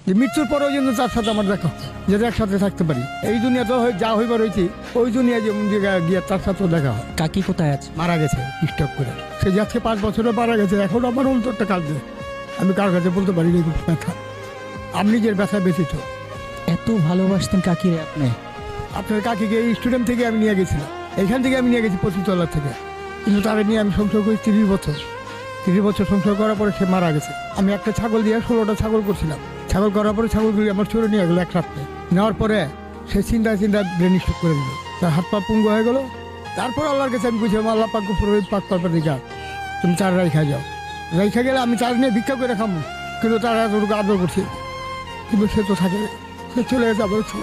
যে মৃত্যুর পরেও যেন তার সাথে আমার দেখা হয়, যাতে একসাথে থাকতে পারি। এই দুনিয়া তো যা হইবার হয়েছি, ওই দুনিয়া যেমন জায়গায় গিয়ে তার সাথেও দেখা হয়। কাকি কোথায় আছে? মারা গেছে স্টক করে। সে যে আজকে 5 বছরে মারা গেছে, এখন আমার অন্তরটা কাঁদছে। আমি কার কাছে বলতে পারি না এই ব্যথা। আমি নিজের ব্যথা ব্যথিত। এত ভালোবাসতেন কাকিরে আপনি? আপনার কাকিকে এই স্টুডেন্ট থেকে আমি নিয়ে গেছিলাম, এইখান থেকে আমি নিয়ে গেছি 25 তলার থেকে। কিন্তু তারা নিয়ে আমি সংসার করি 30 বছর। 30 বছর সংসার করার পরে সে মারা গেছে। আমি একটা ছাগল দিয়ে 16টা ছাগল করছিলাম। ছাগল করার পরে ছাগলগুলি আমার চোরে নিয়ে গেলো এক রাত্রে। নেওয়ার পরে সে চিন্তা ব্রেন স্ট্রোক করে দিল, তার হাত পা পুঙ্গ হয়ে গেলো। তারপর আল্লাহর কাছে আমি বুঝলাম, আল্লাহ পাক পাক পারপার দিকে তুমি চার রাইখা যাও। রাইখা গেলে আমি চার নিয়ে ভিক্ষা করে খাবো, কিন্তু তারা এতটুকু আদর করছে। কিন্তু সে তো থাকে, সে চলে গেছে আবার ছিল।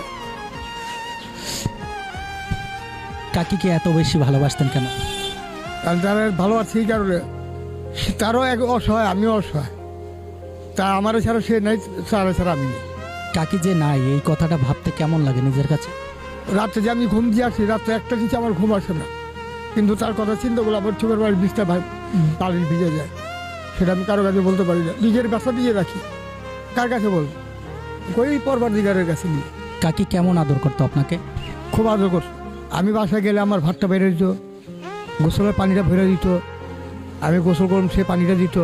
কাকিকে এত বেশি ভালোবাসতেন কেন? কারণ তারা ভালোবাসছে এই কারণে, তারও এক অসহায়, আমিও অসহায়। তা আমার ছাড়া সে নাই, তারা ছাড়া আমি নেই। কাকি যে নাই, এই কথাটা ভাবতে কেমন লাগে নিজের কাছে? রাত্রে যে আমি ঘুম দিয়ে আসি, রাত্রে একটা কিছু আমার ঘুম আসে না, কিন্তু তার কথা চিন্তা করলে আমার চোখের বাড়ির বিষটা পানির ভিজে যায়। সেটা আমি কারো কাছে বলতে পারি না, নিজের ব্যথা দিয়ে রাখি। কার কাছে বলবো? ওই পরবর্তীকারের কাছে নিয়ে। কাকি কেমন আদর করতো আপনাকে? খুব আদর করতো। আমি বাসায় গেলে আমার ভাতটা বেড়ে দিত, গোসলের পানিটা ভরে দিত। আমি গোসল করুন, সে পানিটা দিত।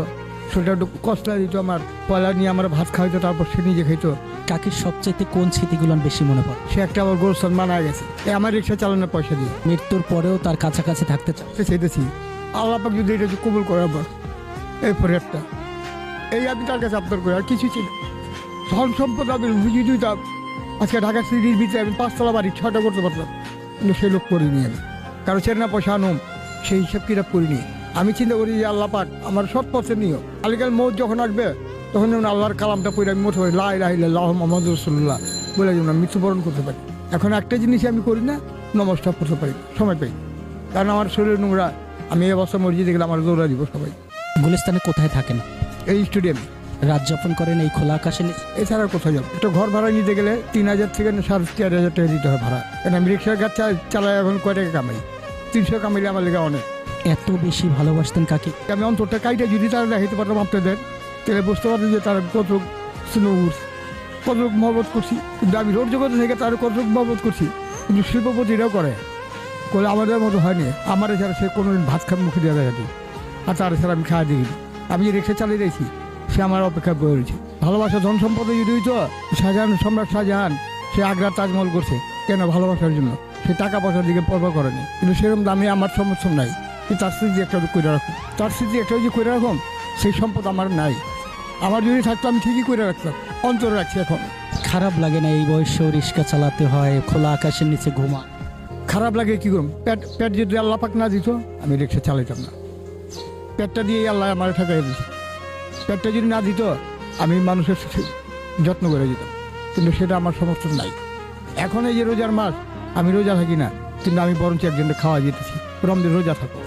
সেটা একটু কষ্ট দিত আমার, পয়লা নিয়ে আমার ভাত খাইতো, তারপর সে নিজে খাইতো। কাকির সবচেয়ে কোন স্মৃতিগুলো বেশি মনে পড়ে? সে একটা আবার গোরস্থান মারা গেছে আমার রিক্সা চালানোর পয়সা দিয়ে। মৃত্যুর পরেও তার কাছাকাছি থাকতে চান? চাইতেছি আল্লাহ পাক যদি এটা কবুল করে আমার এরপরে একটা, এই আমি তার কাছে আবদার করি, আর কিছু ছিল। ধন সম্পদ আমি বুঝিয়ে দিতাম, আজকে ঢাকা সিটির ভিতরে আমি 5 তলা বাড়ি 6টা করতে পারতাম, কিন্তু সে লোক করিনি আমি। কারো চেনা পয়সা আনুম, সেই হিসাব কিতাব করিনি। আমি চিন্তা করি যে আল্লাহ পাক আমার সৎ পথে নিও। আলিকাল মৌত যখন আসবে, তখন যেমন আল্লাহর কালামটা পড়ে আমি মোট লা ইলাহা ইল্লাল্লাহু মুহাম্মাদুর রাসূলুল্লাহ বলে যেমন আমি মৃত্যুবরণ করতে পারি। এখন একটা জিনিসই আমি করি না, নমস্কার করতে পারি সময় পাই, কারণ আমার শরীর নোংরা। আমি এই অবস্থা মসজিদে গেলে আমার দৌড়া দিব সবাই। গুলিস্তানে কোথায় থাকেন? এই স্টেডিয়ামে। রাত যাপন করেন এই খোলা আকাশে নিচে? এছাড়া কোথাও যাবো? একটা ঘর ভাড়া নিতে গেলে 3000 থেকে 4,500 টাকা দিতে হয় ভাড়া। কারণ আমি রিক্সার কাজ চালাই, এখন কয় টাকা কামাই? 300 কামাইলে আমার লেগে অনেক। এত বেশি ভালোবাসতেন কাকি? আমি অন্তরটা কাইটা যদি তারা দেখাইতে পারতাম আপনাদের, তাহলে বুঝতে পারতেন যে তারা কত স্নোর, কত মহব্বত করছি। কিন্তু আমি রোড জগতে থেকে তার কত মহব্বত করছি, কিন্তু শিল্পপতিরাও করে আমাদের মতো হয়নি। আমার এছাড়া সে কোনো ভাত খান মুখে দেওয়া দেখাটি, আর তার এছাড়া আমি খাওয়া দিই। আমি যে রিক্সা চালিয়ে দিয়েছি, সে আমার অপেক্ষা বয়ে রয়েছে। ভালোবাসা ধন সম্পদে যদি হইতো, শাহজাহান, সম্রাট শাহজাহান সে আগ্রার তাজমহল করছে কেন? ভালোবাসার জন্য। সে টাকা পয়সার দিকে পরবা করেনি, কিন্তু সেরকম দামে আমার সমর্থন নাই। তার স্মৃতি একটা করে রাখুন, তার স্মৃতি একটা যে করে রাখুন, সেই সম্পদ আমার নাই। আমার যদি থাকতো আমি ঠিকই করে রাখতাম, অন্তরে রাখছি এখন। খারাপ লাগে না এই বয়সেও রিক্সা চালাতে হয়, খোলা আকাশের নিচে ঘুমা? খারাপ লাগে, কি করুন? পেট যদি আল্লাহ পাক না দিত, আমি রিক্সা চালাইতাম না। পেটটা দিয়েই আল্লাহ আমার ঠেকাই দিয়েছে। পেটটা যদি না দিত, আমি মানুষের যত্ন করে দিতাম, কিন্তু সেটা আমার সমর্থন নাই। এখন এই যে রোজার মাস, আমি রোজা থাকি না, কিন্তু আমি বরঞ্চ একজনকে খাওয়া যেতেছি। রমজান রোজা থাকো,